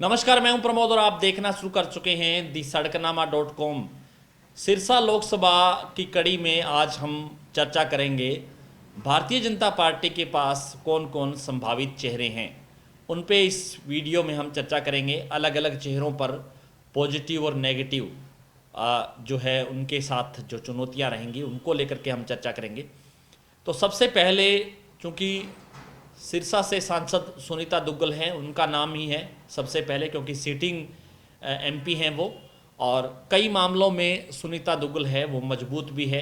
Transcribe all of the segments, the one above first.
नमस्कार, मैं हूं प्रमोद और आप देखना शुरू कर चुके हैं दी सड़कनामा.com। सिरसा लोकसभा की कड़ी में आज हम चर्चा करेंगे भारतीय जनता पार्टी के पास कौन कौन संभावित चेहरे हैं। उन पे इस वीडियो में हम चर्चा करेंगे। अलग अलग चेहरों पर पॉजिटिव और नेगेटिव जो है उनके साथ जो चुनौतियां रहेंगी उनको लेकर के हम चर्चा करेंगे। तो सबसे पहले, चूँकि सिरसा से सांसद सुनीता दुग्गल हैं, उनका नाम ही है सबसे पहले, क्योंकि सीटिंग एमपी हैं वो, और कई मामलों में सुनीता दुग्गल है वो मजबूत भी है।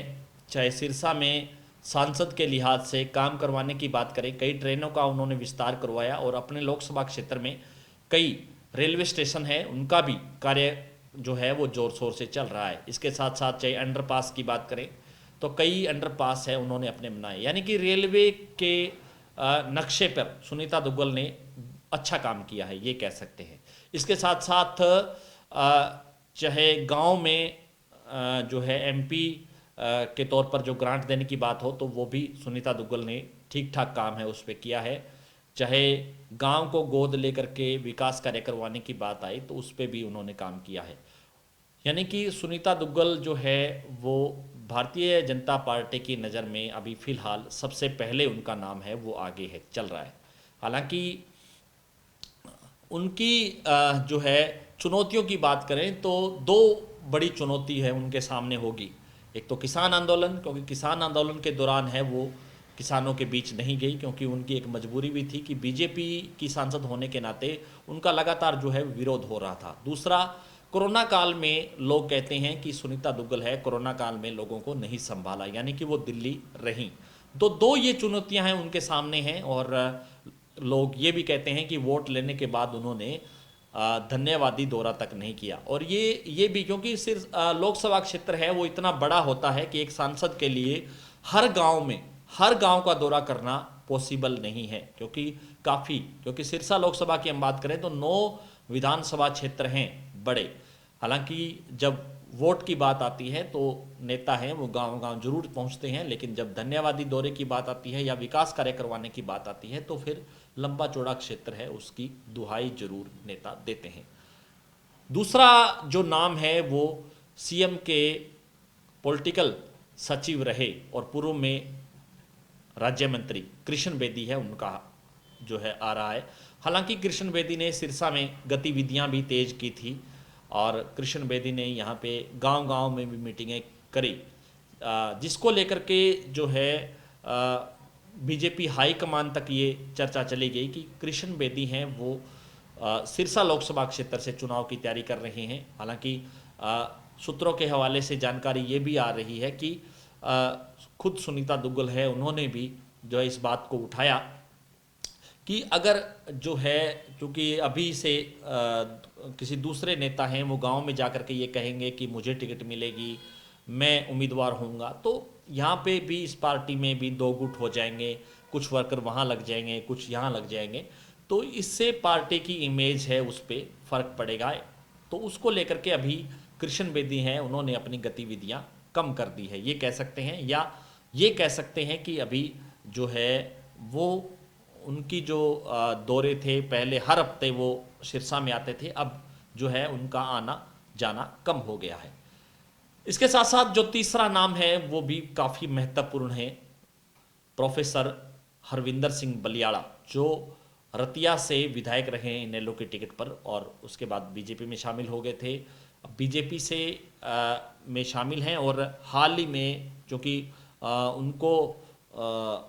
चाहे सिरसा में सांसद के लिहाज से काम करवाने की बात करें, कई ट्रेनों का उन्होंने विस्तार करवाया और अपने लोकसभा क्षेत्र में कई रेलवे स्टेशन है उनका भी कार्य जो है वो ज़ोर शोर से चल रहा है। इसके साथ साथ चाहे अंडरपास की बात करें तो कई अंडरपास है उन्होंने अपने बनाए, यानी कि रेलवे के नक्शे पर सुनीता दुग्गल ने अच्छा काम किया है, ये कह सकते हैं। इसके साथ साथ चाहे गांव में जो है एमपी के तौर पर जो ग्रांट देने की बात हो तो वो भी सुनीता दुग्गल ने ठीक ठाक काम है उस पर किया है। चाहे गांव को गोद लेकर के विकास कार्य करवाने की बात आई तो उस पर भी उन्होंने काम किया है। यानी कि सुनीता दुग्गल जो है वो भारतीय जनता पार्टी की नज़र में अभी फ़िलहाल सबसे पहले उनका नाम है वो आगे है, चल रहा है। हालांकि उनकी जो है चुनौतियों की बात करें तो दो बड़ी चुनौती है उनके सामने होगी। एक तो किसान आंदोलन, क्योंकि किसान आंदोलन के दौरान है वो किसानों के बीच नहीं गई, क्योंकि उनकी एक मजबूरी भी थी कि बीजेपी की सांसद होने के नाते उनका लगातार जो है विरोध हो रहा था। दूसरा, कोरोना काल में लोग कहते हैं कि सुनीता दुग्गल है कोरोना काल में लोगों को नहीं संभाला, यानी कि वो दिल्ली रहीं। तो दो ये चुनौतियां हैं उनके सामने हैं, और लोग ये भी कहते हैं कि वोट लेने के बाद उन्होंने धन्यवादी दौरा तक नहीं किया। और ये भी क्योंकि सिर्फ लोकसभा क्षेत्र है वो इतना बड़ा होता है कि एक सांसद के लिए हर गांव का दौरा करना पॉसिबल नहीं है, क्योंकि सिरसा लोकसभा की हम बात करें तो 9 विधानसभा क्षेत्र हैं बड़े। हालांकि जब वोट की बात आती है तो नेता हैं वो गांव गांव जरूर पहुंचते हैं, लेकिन जब धन्यवादी दौरे की बात आती है या विकास कार्य करवाने की बात आती है तो फिर लंबा चौड़ा क्षेत्र है उसकी दुहाई जरूर नेता देते हैं। दूसरा जो नाम है वो सीएम के पॉलिटिकल सचिव रहे और पूर्व में राज्य मंत्री कृष्ण बेदी है, उनका जो है आ रहा है। हालांकि कृष्ण बेदी ने सिरसा में गतिविधियां भी तेज की थी और कृष्ण बेदी ने यहाँ पे गांव-गांव में भी मीटिंगें करी, जिसको लेकर के जो है बीजेपी हाईकमान तक ये चर्चा चली गई कि कृष्ण बेदी हैं वो सिरसा लोकसभा क्षेत्र से चुनाव की तैयारी कर रहे हैं। हालांकि सूत्रों के हवाले से जानकारी ये भी आ रही है कि खुद सुनीता दुग्गल है उन्होंने भी जो है इस बात को उठाया कि अगर जो है, क्योंकि अभी से किसी दूसरे नेता हैं वो गांव में जाकर के ये कहेंगे कि मुझे टिकट मिलेगी, मैं उम्मीदवार होऊंगा, तो यहाँ पे भी इस पार्टी में भी दो गुट हो जाएंगे, कुछ वर्कर वहाँ लग जाएंगे, कुछ यहाँ लग जाएंगे, तो इससे पार्टी की इमेज है उस पर फ़र्क पड़ेगा। तो उसको लेकर के अभी कृष्ण बेदी हैं उन्होंने अपनी गतिविधियाँ कम कर दी है, ये कह सकते हैं। या ये कह सकते हैं कि अभी जो है वो उनकी जो दौरे थे, पहले हर हफ्ते वो सिरसा में आते थे, अब जो है उनका आना जाना कम हो गया है। इसके साथ साथ जो तीसरा नाम है वो भी काफ़ी महत्वपूर्ण है, प्रोफेसर हरविंदर सिंह बलियाड़ा, जो रतिया से विधायक रहे हैं इनेलो की टिकट पर और उसके बाद बीजेपी में शामिल हो गए थे। बीजेपी से में शामिल हैं और हाल ही में जो कि उनको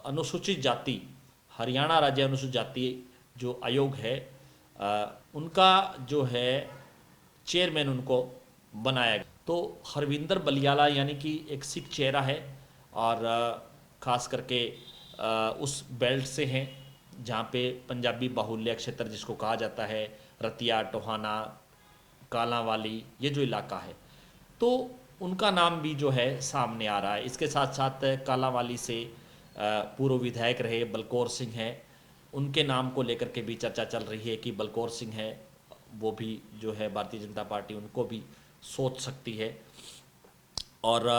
अनुसूचित जाति, हरियाणा राज्य अनुसूचित जाति जो आयोग है उनका जो है चेयरमैन उनको बनाया गया। तो हरविंदर बलियाला यानी कि एक सिख चेहरा है और ख़ास करके उस बेल्ट से हैं जहाँ पे पंजाबी बाहुल्य क्षेत्र जिसको कहा जाता है, रतिया, टोहाना, कालांवाली, ये जो इलाका है, तो उनका नाम भी जो है सामने आ रहा है। इसके साथ साथ कालांवाली से पूर्व विधायक रहे बलकौर सिंह है, उनके नाम को लेकर के भी चर्चा चल रही है कि बलकौर सिंह है वो भी जो है भारतीय जनता पार्टी उनको भी सोच सकती है। और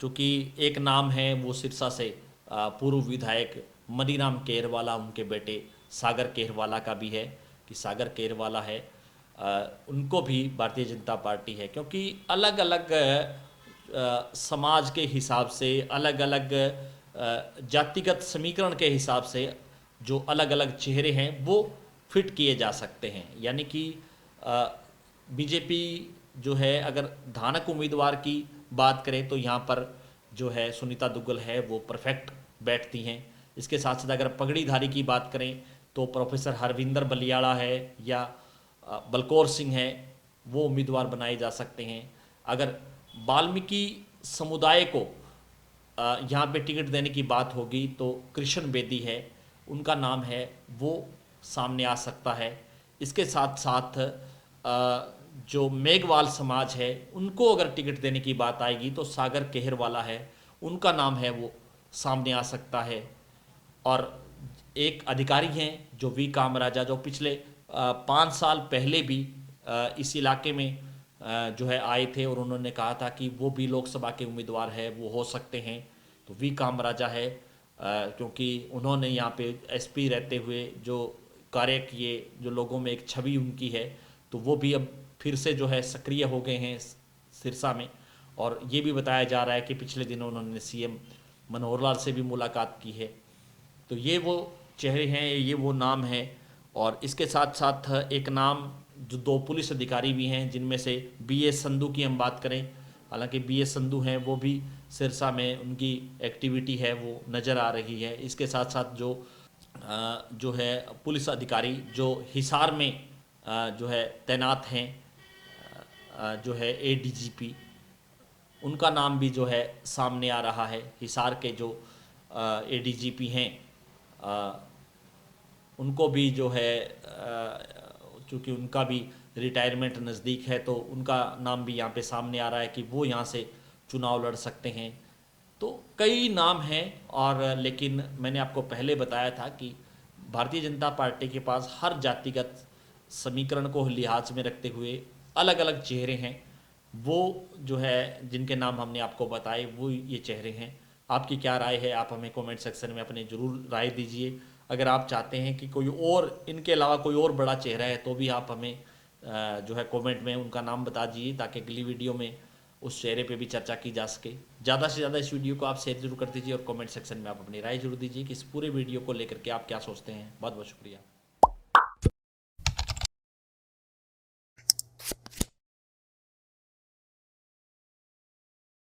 चूँकि एक नाम है वो सिरसा से पूर्व विधायक मनीराम केरवाला, उनके बेटे सागर केरवाला का भी है कि सागर केरवाला है उनको भी भारतीय जनता पार्टी है, क्योंकि अलग अलग समाज के हिसाब से, अलग अलग जातिगत समीकरण के हिसाब से जो अलग अलग चेहरे हैं वो फिट किए जा सकते हैं। यानी कि बीजेपी जो है, अगर धानक उम्मीदवार की बात करें तो यहाँ पर जो है सुनीता दुग्गल है वो परफेक्ट बैठती हैं। इसके साथ साथ अगर पगड़ीधारी की बात करें तो प्रोफेसर हरविंदर बलियाड़ा है या बलकौर सिंह है, वो उम्मीदवार बनाए जा सकते हैं। अगर वाल्मीकि समुदाय को यहाँ पे टिकट देने की बात होगी तो कृष्ण बेदी है, उनका नाम है, वो सामने आ सकता है। इसके साथ साथ जो मेघवाल समाज है उनको अगर टिकट देने की बात आएगी तो सागर केहरवाला है, उनका नाम है वो सामने आ सकता है। और एक अधिकारी हैं जो वी कामराजा, जो पिछले 5 साल पहले भी इस इलाके में जो है आए थे और उन्होंने कहा था कि वो भी लोकसभा के उम्मीदवार है, वो हो सकते हैं। तो वी कामराजा है, क्योंकि उन्होंने यहाँ पे एसपी रहते हुए जो कार्य किए, जो लोगों में एक छवि उनकी है, तो वो भी अब फिर से जो है सक्रिय हो गए हैं सिरसा में। और ये भी बताया जा रहा है कि पिछले दिनों उन्होंने सीएम मनोहर लाल से भी मुलाकात की है। तो ये वो चेहरे हैं, ये वो नाम हैं। और इसके साथ साथ एक नाम जो 2 पुलिस अधिकारी भी हैं, जिनमें से बीएस संधू की हम बात करें, हालांकि बीएस संधू हैं वो भी सिरसा में उनकी एक्टिविटी है वो नज़र आ रही है। इसके साथ साथ जो है पुलिस अधिकारी जो हिसार में जो है तैनात हैं, जो है एडीजीपी, उनका नाम भी जो है सामने आ रहा है। हिसार के जो एडीजीपी हैं उनको भी जो है चूँकि उनका भी रिटायरमेंट नज़दीक है तो उनका नाम भी यहाँ पे सामने आ रहा है कि वो यहाँ से चुनाव लड़ सकते हैं। तो कई नाम हैं। और लेकिन मैंने आपको पहले बताया था कि भारतीय जनता पार्टी के पास हर जातिगत समीकरण को लिहाज में रखते हुए अलग अलग चेहरे हैं। वो जो है जिनके नाम हमने आपको बताए वो ये चेहरे हैं। आपकी क्या राय है, आप हमें कमेंट सेक्शन में अपने ज़रूर राय दीजिए। अगर आप चाहते हैं कि कोई और इनके अलावा कोई और बड़ा चेहरा है तो भी आप हमें जो है कमेंट में उनका नाम बता दीजिए, ताकि अगली वीडियो में उस चेहरे पे भी चर्चा की जा सके। ज़्यादा से ज़्यादा इस वीडियो को आप शेयर जरूर कर दीजिए और कमेंट सेक्शन में आप अपनी राय जरूर दीजिए कि इस पूरे वीडियो को लेकर के आप क्या सोचते हैं। बहुत बहुत शुक्रिया।